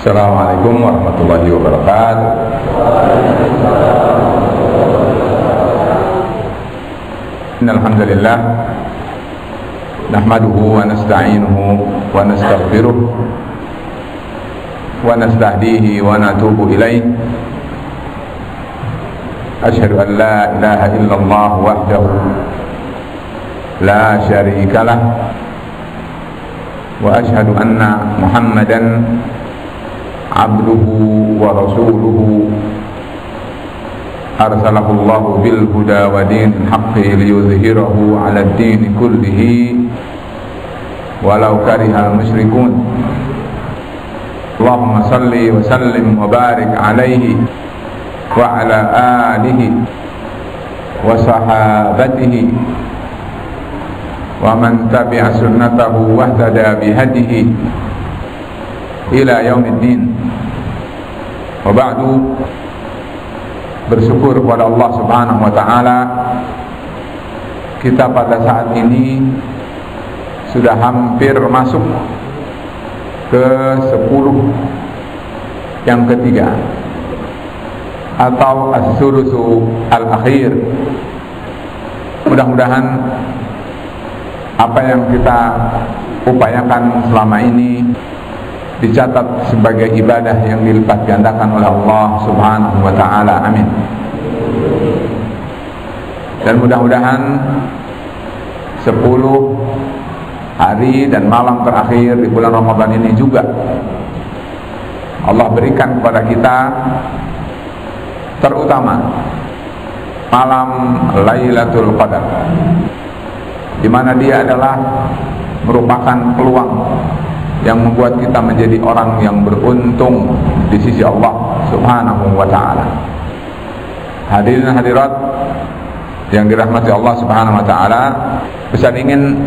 Assalamualaikum warahmatullahi wabarakatuh. Innal hamdalillah nahmaduhu wa nasta'inuhu wa nastaghfiruh wa nastahdihi wa natubu ilaihi. Asyhadu an la ilaha illallah wahdahu la syarika lah wa asyhadu anna Muhammadan abduhu wa rasuluhu arsalahu Allahu bil huda wa dinil haqqi liyudhhirahu 'ala ad-din kullihi walau karihal musyrikun. Allahumma salli wa sallim wa barik alaihi wa ala alihi wa sahabatihi wa man tabi'a sunnatahu wa ihtada bihadihi ila yaumiddin. Wa ba'du, bersyukur kepada Allah Subhanahu wa taala, kita pada saat ini sudah hampir masuk ke 10 yang ketiga atau as-sulusu al-akhir. Mudah-mudahan apa yang kita upayakan selama ini dicatat sebagai ibadah yang dilipat gandakan oleh Allah Subhanahu wa taala. Amin. Dan mudah-mudahan 10 hari dan malam terakhir di bulan Ramadan ini juga Allah berikan kepada kita, terutama malam Lailatul Qadar, di mana dia adalah merupakan peluang yang membuat kita menjadi orang yang beruntung di sisi Allah Subhanahu wa taala. Hadirin hadirat yang dirahmati Allah Subhanahu wa taala, Ustaz ingin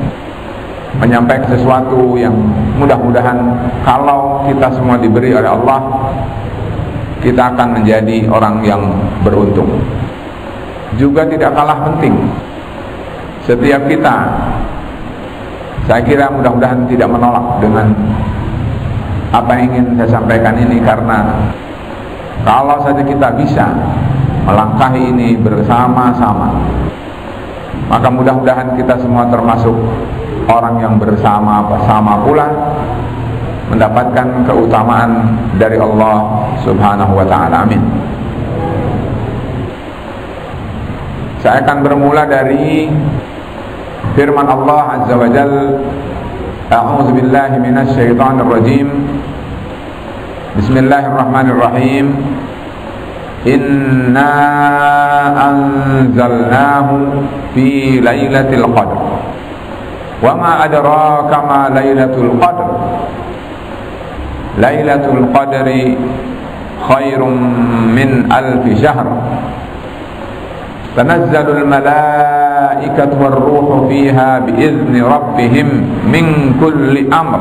menyampaikan sesuatu yang mudah-mudahan kalau kita semua diberi oleh Allah, kita akan menjadi orang yang beruntung. Juga tidak kalah penting, setiap kita, saya kira mudah-mudahan tidak menolak dengan apa yang ingin saya sampaikan ini, karena kalau saja kita bisa melangkahi ini bersama-sama, maka mudah-mudahan kita semua termasuk orang yang bersama-sama pula mendapatkan keutamaan dari Allah Subhanahu wa ta'ala. Amin. Saya akan bermula dari firman Allah Azza wa Jalla, a'udzu billahi minasy syaithanir rajim. Bismillahirrahmanirrahim. Inna anzalnahu fi lailatul qadr. Wa ma adraka ma lailatul qadr. Lailatul qadri khairum min alfi syahr. Tanazzalul malaikatu war-ruhu fiha bi'izni rabbihim min kulli amr.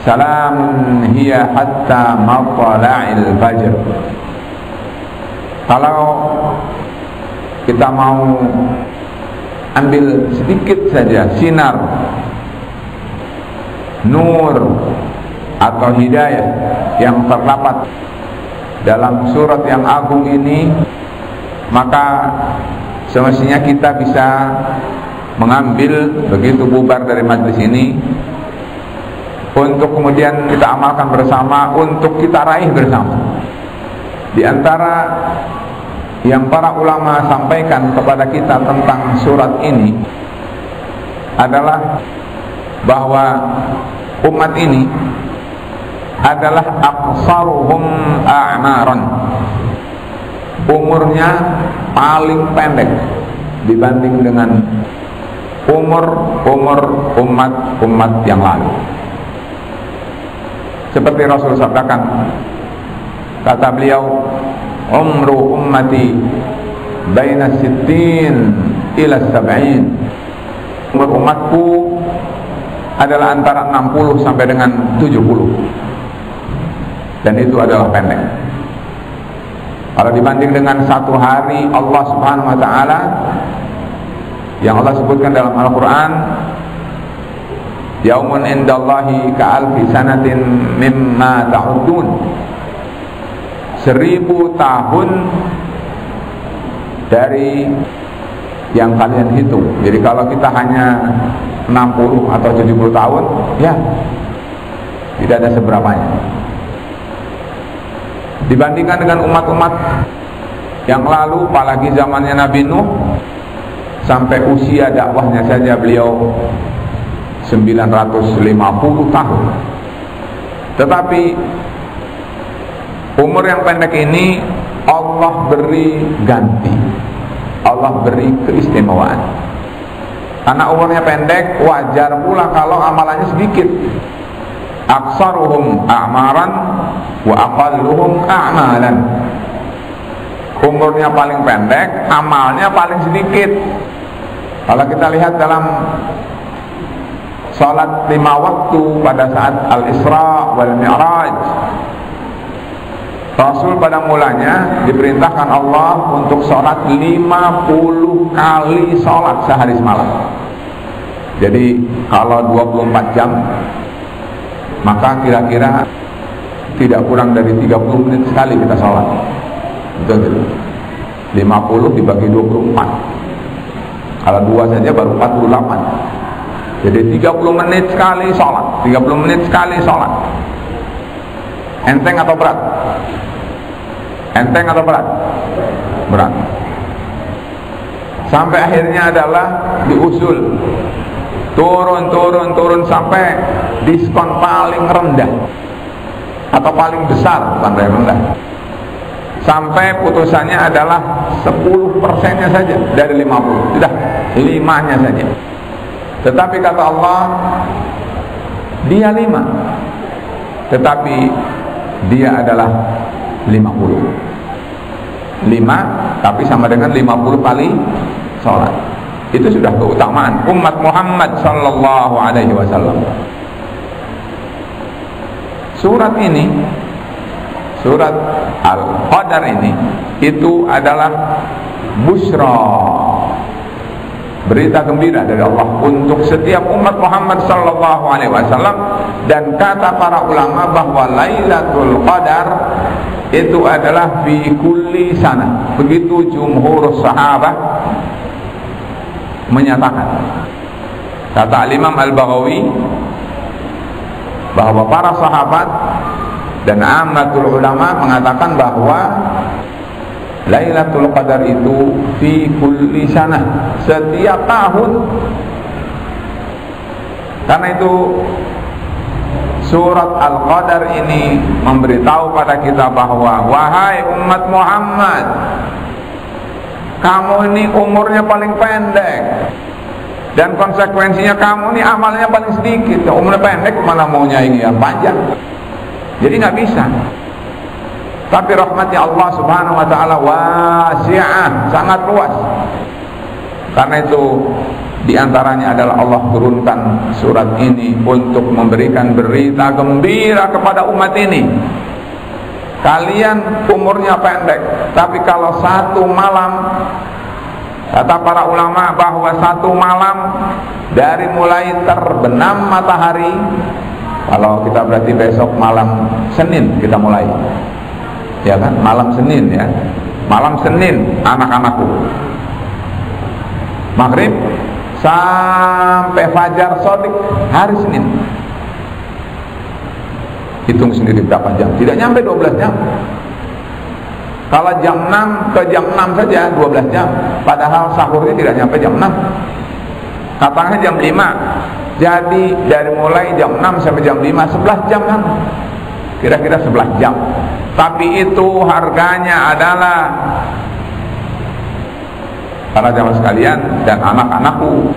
Salamun hiya hatta matla'il fajr. Kalau kita mau ambil sedikit saja sinar nur atau hidayah yang terdapat dalam surat yang agung ini, maka semestinya kita bisa mengambil begitu bubar dari majlis ini untuk kemudian kita amalkan bersama, untuk kita raih bersama. Di antara yang para ulama sampaikan kepada kita tentang surat ini adalah bahwa umat ini adalah aqsaruhum a'maran, umurnya paling pendek dibanding dengan umur umat yang lalu. Seperti Rasul sabdakan, kata beliau, umru ummati baina sittin ila sab'in. Umur umatku adalah antara 60 sampai dengan 70. Dan itu adalah pendek. Kalau dibanding dengan satu hari Allah Subhanahu wa ta'ala yang Allah sebutkan dalam Al-Quran, Yaumun indallahi ka'alfi sanatin mimma ta'udun. 1000 tahun dari yang kalian hitung. Jadi kalau kita hanya 60 atau 70 tahun, ya tidak ada seberapanya dibandingkan dengan umat-umat yang lalu, apalagi zamannya Nabi Nuh. Sampai usia dakwahnya saja beliau 950 tahun. Tetapi umur yang pendek ini Allah beri ganti, Allah beri keistimewaan. Karena umurnya pendek, wajar pula kalau amalannya sedikit. Aksaruhum a'maran wa aqalluhum a'malan. Umurnya paling pendek, amalnya paling sedikit. Kalau kita lihat dalam salat 5 waktu pada saat Al-Isra wal Mi'raj, Rasul pada mulanya diperintahkan Allah untuk sholat 50 kali sholat sehari semalam. Jadi kalau 24 jam, maka kira-kira tidak kurang dari 30 menit sekali kita sholat. Betul. 50 dibagi 24. Kalau 2 saja baru 48. Jadi 30 menit sekali sholat, 30 menit sekali sholat. Enteng atau berat? Enteng atau berat? Berat. Sampai akhirnya adalah diusul, turun sampai diskon paling rendah atau paling besar, bukan paling rendah. Sampai putusannya adalah 10%-nya saja dari 50. Sudah, 5-nya saja. Tetapi kata Allah, dia 5, tetapi dia adalah 50. 5 tapi sama dengan 50 kali sholat. Itu sudah keutamaan umat Muhammad sallallahu alaihi wasallam. Surat ini, surat Al-Qadar ini, itu adalah busra, berita gembira dari Allah untuk setiap umat Muhammad sallallahu alaihi wasallam. Dan kata para ulama bahwa Lailatul Qadar itu adalah fi kulli sana. Begitu jumhur sahabat menyatakan. Kata Imam Al-Baghawi bahwa para sahabat dan ammatul ulama mengatakan bahwa Lailatul Qadar itu fi kulli sana, setiap tahun. Karena itu surat Al-Qadar ini memberitahu pada kita bahwa wahai umat Muhammad, kamu ini umurnya paling pendek, dan konsekuensinya kamu ini amalnya paling sedikit. Umurnya pendek, mana maunya ini yang panjang. Jadi nggak bisa. Tapi rahmatnya Allah subhanahu wa ta'ala wasi'ah, sangat luas. Karena itu diantaranya adalah Allah turunkan surat ini untuk memberikan berita gembira kepada umat ini. Kalian umurnya pendek, tapi kalau satu malam, kata para ulama bahwa satu malam dari mulai terbenam matahari, kalau kita berarti besok malam Senin kita mulai, ya kan, malam Senin ya, malam Senin anak-anakku, maghrib sampai fajar shadiq hari Senin. Hitung sendiri berapa jam, tidak nyampe 12 jam. Kalau jam 6 ke jam 6 saja 12 jam, padahal sahurnya tidak nyampe jam 6, katanya jam 5. Jadi dari mulai jam 6 sampai jam 5, 11 jam kan, kira-kira 11 jam. Tapi itu harganya adalah, para jamaah sekalian dan anak-anakku,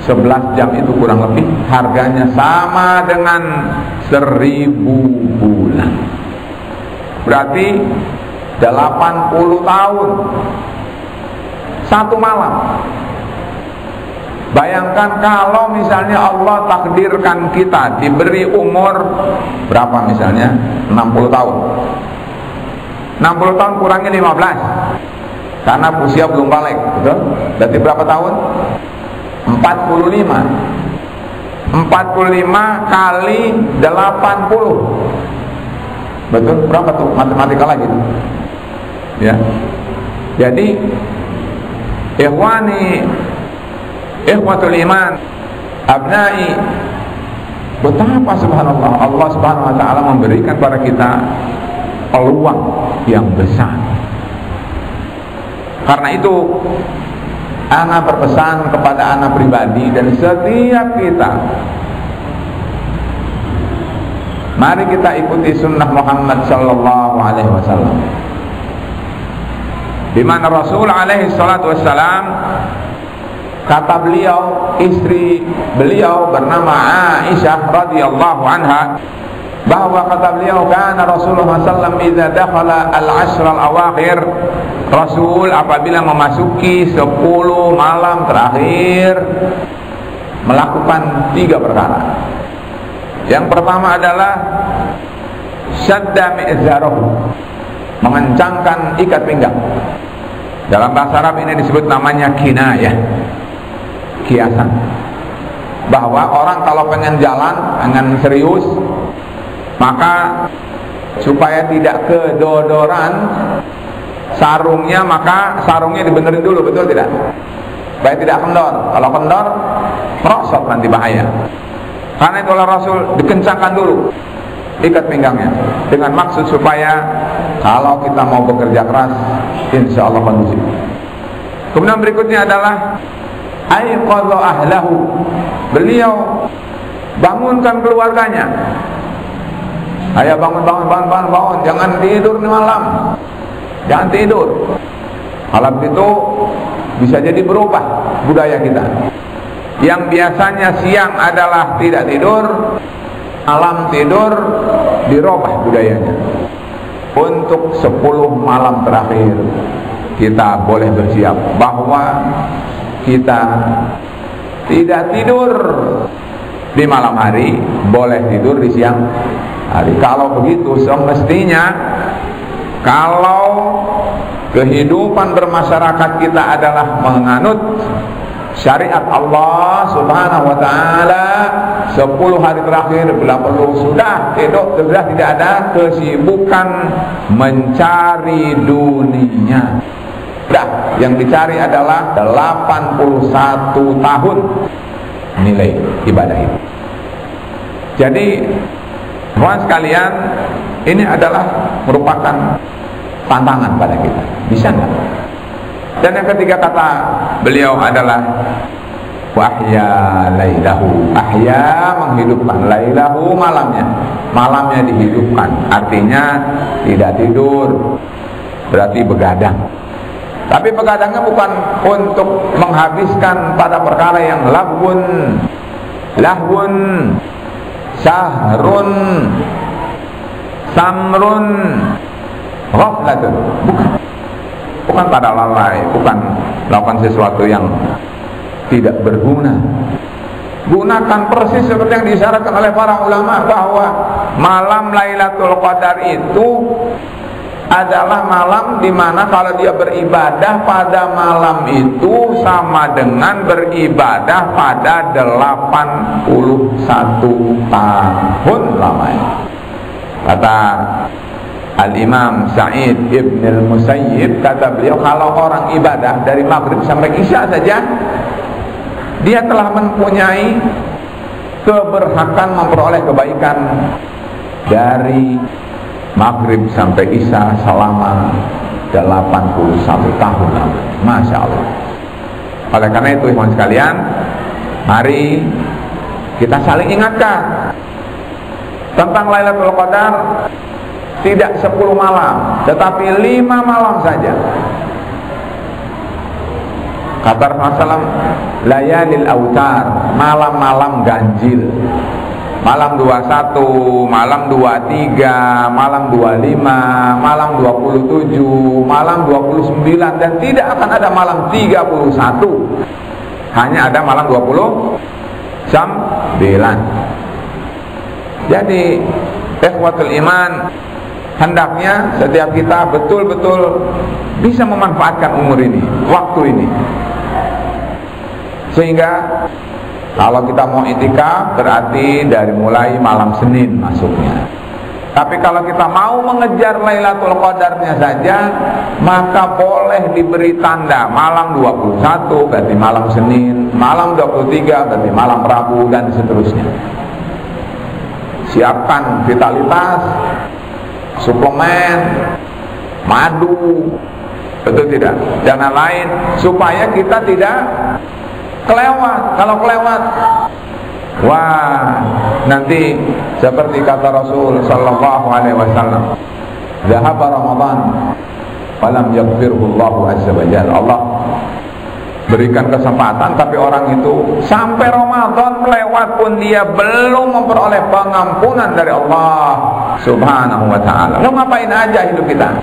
11 jam itu kurang lebih harganya sama dengan 1000 bulan. Berarti 80 tahun satu malam. Bayangkan kalau misalnya Allah takdirkan kita diberi umur berapa, misalnya 60 tahun. 60 tahun kurangi 15, karena usia belum balik, betul? Berarti berapa tahun? 45. 45 kali 80. Betul? Berapa tuh matematika lagi? Ya. Jadi ikhwatul iman, abnai, betapa subhanallah Allah subhanahu wa ta'ala memberikan kepada kita peluang yang besar. Karena itu ana berpesan kepada ana pribadi dan setiap kita, mari kita ikuti sunnah Muhammad sallallahu alaihi wasallam, di mana Rasul alaihi salatu wassalam, kata beliau, istri beliau bernama Aisyah radhiyallahu anha, bahwa kata beliau, kana Rasulullah sallallahu alaihi wasallam idza dakhala al-ashr al-awakhir, Rasul apabila memasuki 10 malam terakhir melakukan 3 perkara. Yang pertama adalah syadda mi'zarahu, mengencangkan ikat pinggang. Dalam bahasa Arab ini disebut namanya kinayah, kiasan. Bahwa orang kalau pengen jalan, pengen serius, maka supaya tidak kedodoran sarungnya, maka sarungnya dibenerin dulu, betul tidak? Supaya tidak kendor. Kalau kendor, merosot nanti bahaya. Karena itulah Rasul dikencangkan dulu ikat pinggangnya, dengan maksud supaya kalau kita mau bekerja keras, insya Allah kondusif. Kemudian berikutnya adalah aiqadha ahlahu, beliau bangunkan keluarganya. Ayo bangun, jangan tidur nih malam, jangan tidur. Kalau begitu bisa jadi berubah budaya kita. Yang biasanya siang adalah tidak tidur, malam tidur, dirubah budayanya. Untuk 10 malam terakhir kita boleh bersiap bahwa kita tidak tidur di malam hari, boleh tidur di siang hari. Kalau begitu semestinya, kalau kehidupan bermasyarakat kita adalah menganut syariat Allah subhanahu wa ta'ala, 10 hari terakhir bila perlu sudah tidur, sudah tidak ada kesibukan mencari dunia. Sudah, yang dicari adalah 81 tahun nilai ibadah itu. Jadi kawan sekalian, ini adalah merupakan tantangan pada kita. Bisa enggak? Dan yang ketiga kata beliau adalah wahya lailahu, ahya menghidupkan, lailahu malamnya, malamnya dihidupkan, artinya tidak tidur, berarti begadang. Tapi begadangnya bukan untuk menghabiskan pada perkara yang lahwun, sahrun, samrun, ghaflatun, bukan pada lalai, bukan melakukan sesuatu yang tidak berguna. Gunakan persis seperti yang disyaratkan oleh para ulama, bahwa malam Lailatul Qadar itu adalah malam di mana kalau dia beribadah pada malam itu sama dengan beribadah pada 81 tahun lamanya. Kata Al-Imam Sa'id ibn al-Musayyib, kata beliau, kalau orang ibadah dari maghrib sampai isya saja, dia telah mempunyai keberhakan memperoleh kebaikan dari maghrib sampai isya selama 81 tahun. Masya Allah. Oleh karena itu, ikhwan sekalian, mari kita saling ingatkan tentang Lailatul Qadar. Tidak 10 malam, tetapi 5 malam saja. Kata Rasulullah, layalil autar, malam-malam ganjil. Malam 21, malam 23, malam 25, malam 27, malam 29, dan tidak akan ada malam 31. Hanya ada malam 29. Jadi ikhwatul iman, hendaknya setiap kita betul-betul bisa memanfaatkan umur ini, waktu ini, sehingga Kalau kita mau itikaf berarti dari mulai malam Senin masuknya. Tapi kalau kita mau mengejar Lailatul Qadarnya saja, maka boleh diberi tanda malam 21 berarti malam Senin, malam 23 berarti malam Rabu, dan seterusnya. Siapkan vitalitas, suplemen, madu, betul tidak? Dan lain, supaya kita tidak kelewat. Kalau kelewat, wah, nanti seperti kata Rasul sallallahu alaihi wasallam, "Zahaba Ramadan falam yaghfirhu Allah azza wa jalla." Allah berikan kesempatan, tapi orang itu sampai Ramadan melewat pun dia belum memperoleh pengampunan dari Allah subhanahu wa ta'ala. Lo ngapain aja hidup kita?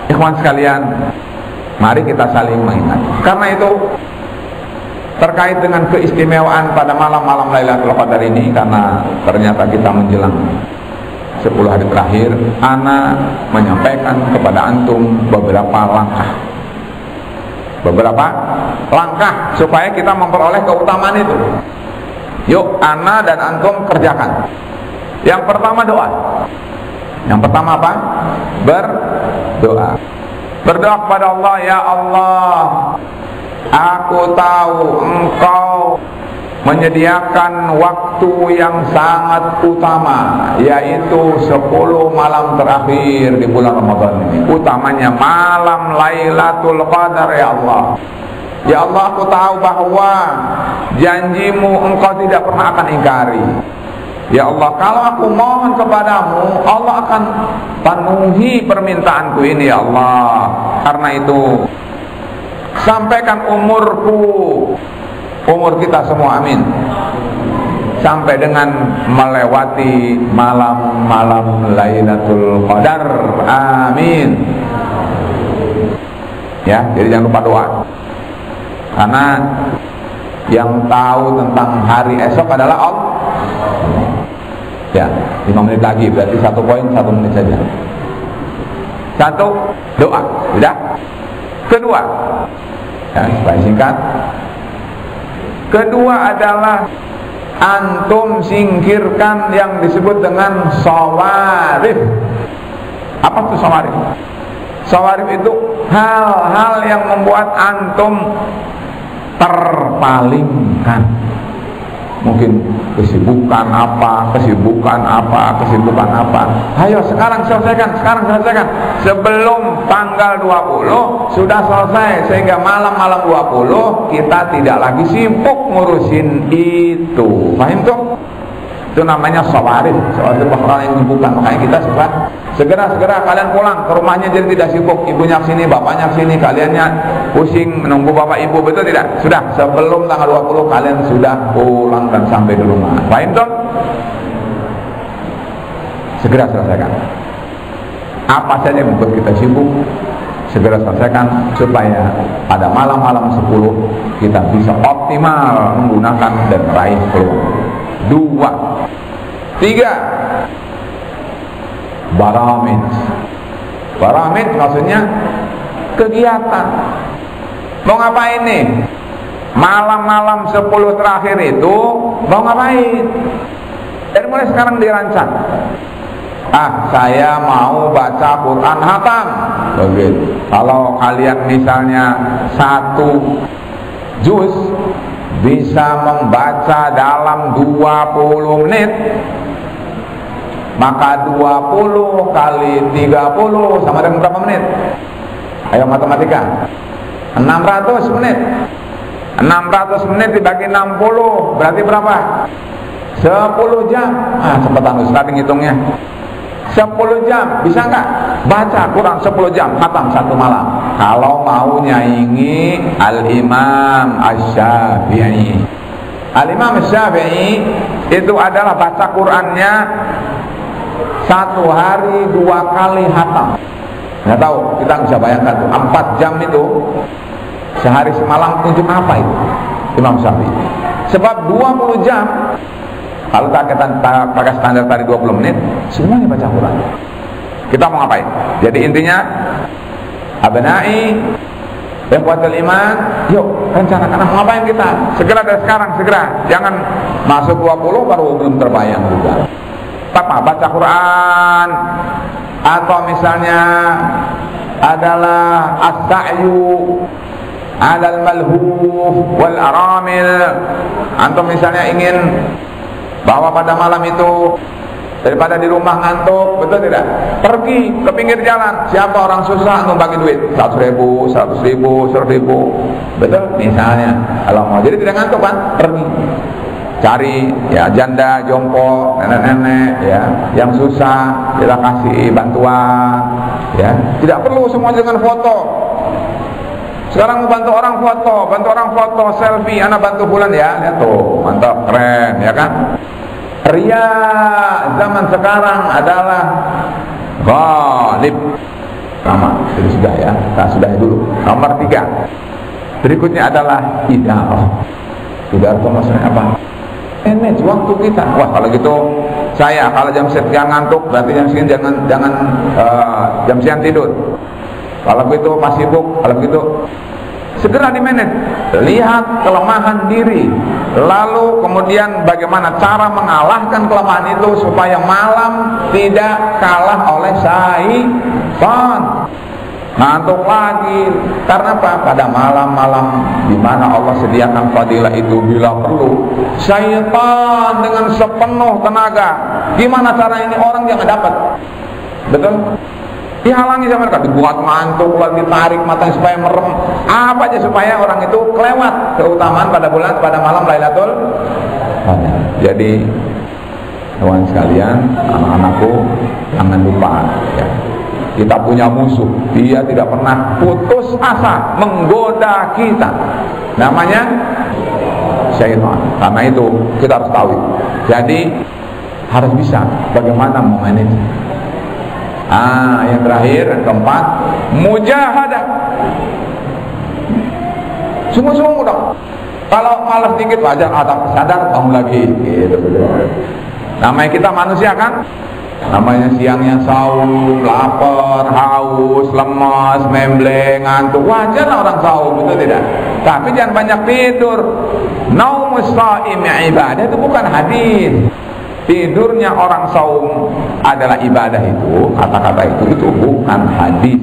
Ikhwan sekalian, mari kita saling mengingat. Karena itu, terkait dengan keistimewaan pada malam-malam Lailatul Qadar ini, karena ternyata kita menjelang 10 hari terakhir, ana menyampaikan kepada antum beberapa langkah supaya kita memperoleh keutamaan itu. Yuk, ana dan antum kerjakan. Yang pertama doa. Yang pertama apa? Berdoa. Berdoa kepada Allah, ya Allah, aku tahu Engkau menyediakan waktu yang sangat utama, yaitu 10 malam terakhir di bulan Ramadan ini. Utamanya malam Lailatul Qadar, ya Allah. Ya Allah, aku tahu bahwa janjimu Engkau tidak pernah akan ingkari. Ya Allah, kalau aku mohon kepadamu, Allah akan penuhi permintaanku ini, ya Allah. Karena itu, sampaikan umur kita semua, amin, sampai dengan melewati malam-malam Lailatul Qadar, amin. Ya, jadi jangan lupa doa, karena yang tahu tentang hari esok adalah Allah. Ya, 5 menit lagi, berarti 1 poin 1 menit saja. 1, doa, sudah. Kedua, ya, supaya singkat. Kedua adalah antum singkirkan yang disebut dengan sawarif. Apa itu sawarif? Sawarif itu hal-hal yang membuat antum terpalingkan. Mungkin kesibukan apa. Ayo sekarang selesaikan. Sebelum tanggal 20 sudah selesai, sehingga malam-malam 20 kita tidak lagi sibuk ngurusin itu. Paham tuh? Itu namanya sawarif. Sawarif orang yang menyibukkan. Makanya kita segera kalian pulang ke rumahnya, jadi tidak sibuk. Ibunya kesini, bapaknya kesini, kaliannya pusing menunggu bapak ibu, betul tidak? Sudah, sebelum tanggal 20 kalian sudah pulang dan sampai di rumah. Paham tuh? Segera selesaikan. Apa saja yang membuat kita sibuk, segera selesaikan, supaya pada malam-malam 10 kita bisa optimal menggunakan dan meraih peluang. 2, 3, baramid. Baramid maksudnya kegiatan. Mau ngapain nih? Malam-malam 10 terakhir itu mau ngapain? Dari mulai sekarang dirancang. Saya mau baca Quran hatam. Begitu. Kalau kalian misalnya 1 juz bisa membaca dalam 20 menit, maka 20 kali 30 sama dengan berapa menit? Ayo matematika. 600 menit. 600 menit dibagi 60 berarti berapa? 10 jam. Cepetan Ustaz ngitungnya. 10 jam, bisa nggak baca Quran 10 jam khatam 1 malam? Kalau mau nyaingi Al-Imam Asy-Syafi'i. Al-Imam Asy-Syafi'i itu adalah baca Qurannya 1 hari 2 kali khatam. Nggak tahu, kita bisa bayangkan tuh 4 jam itu sehari semalam untuk apa itu Imam Syafi'i? Sebab 20 jam, kalau pakai standar tadi 20 menit, semuanya baca Quran. Kita mau ngapain? Jadi intinya, abnai, Ikhwatul iman, yuk rencanakan ngapain kita? Segera dari sekarang, segera. Jangan masuk 20 baru belum terbayang juga. Apa? Baca Quran, atau misalnya adalah as-sa'yu 'alal malhuf wal aramil. Antum misalnya ingin bahwa pada malam itu daripada di rumah ngantuk, betul tidak? Pergi ke pinggir jalan. Siapa orang susah untuk bagi duit? 100.000, 100.000, 100.000. Betul? Misalnya, kalau mau jadi tidak ngantuk kan? Pergi. Cari ya janda, jompo, nenek-nenek ya, yang susah, kita kasih bantuan ya. Tidak perlu semua dengan foto. Sekarang bantu orang foto, selfie, anak bantu bulan ya. Lihat tuh, mantap, keren ya kan? Ria zaman sekarang adalah ghalib. Itu sudah ya, kita sudah dulu. Nomor 3. Berikutnya adalah idarah. Idarah itu maksudnya apa? Manage waktu kita. Wah, kalau gitu saya kalau jam sekian ngantuk, berarti jam sekian jangan jam sekian tidur. Kalau gitu pas sibuk, kalau gitu segera di-manage. Lihat kelemahan diri, lalu kemudian bagaimana cara mengalahkan kelemahan itu supaya malam tidak kalah oleh syaitan. Ngantuk lagi karena apa? Pada malam-malam di mana Allah sediakan fadilah itu, bila perlu syaitan dengan sepenuh tenaga. Gimana cara ini orang jangan dapat? Betul? Dihalangi sama mereka, dibuat ngantuk, lalu ditarik matanya supaya merem, apa aja supaya orang itu kelewat keutamaan pada malam Lailatul Qadar. Jadi teman sekalian, anak-anakku, jangan lupa ya. Kita punya musuh, dia tidak pernah putus asa menggoda kita. Namanya syaitan. Karena itu kita harus tahu. Jadi harus bisa bagaimana memanage. Yang terakhir, yang keempat, mujahadah. Sungguh-sungguh dong. Kalau malas dikit wajar, atau sadar bangun lagi gitu. Namanya kita manusia kan? Namanya siangnya saum, lapar, haus, lemas, membleng, ngantuk. Wajar lah orang saum, itu tidak. Tapi jangan banyak tidur. Naumus shaimi ibadah, itu bukan hadis. Tidurnya orang saum adalah ibadah, itu kata-kata itu bukan hadis.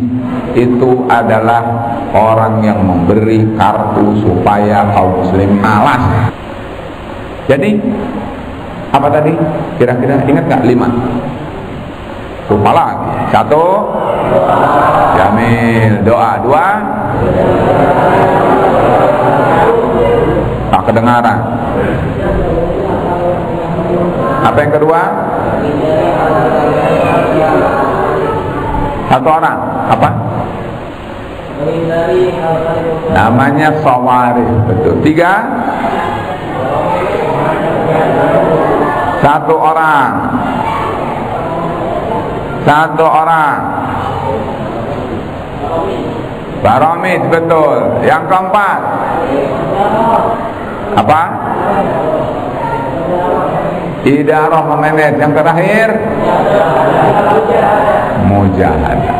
Itu adalah orang yang memberi kartu supaya kaum muslim malas. Jadi apa tadi? Kira-kira ingat nggak? 5. Lupa lagi. 1, jamil, doa. 2, tak kedengaran. Apa yang kedua? 1 orang. Apa? Namanya sawarih. Betul. 3, 1 orang. 1 orang. Baramid, betul. Yang keempat apa? Idarah, memanage. Yang terakhir mujahadah.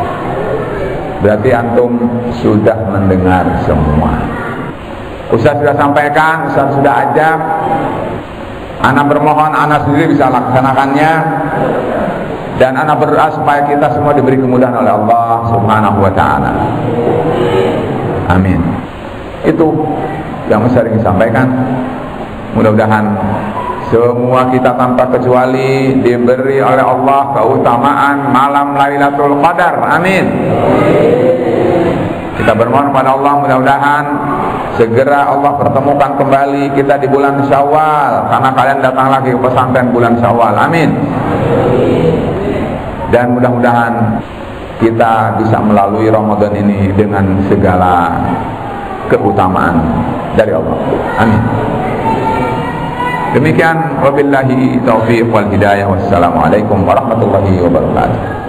Berarti antum sudah mendengar semua. Ustaz sudah sampaikan, Ustaz sudah ajak. Anak bermohon anak sendiri bisa laksanakannya. Dan anak berdoa supaya kita semua diberi kemudahan oleh Allah Subhanahu wa ta'ala. Amin. Itu yang sering disampaikan. Mudah-mudahan semua kita tanpa kecuali diberi oleh Allah keutamaan malam Lailatul Qadar. Amin. Kita bermohon kepada Allah, mudah-mudahan segera Allah pertemukan kembali kita di bulan Syawal, karena kalian datang lagi ke pesantren bulan Syawal. Amin. Dan mudah-mudahan kita bisa melalui Ramadan ini dengan segala keutamaan dari Allah. Amin. Demikian, wabillahi taufiq wal hidayah. Wassalamualaikum warahmatullahi wabarakatuh.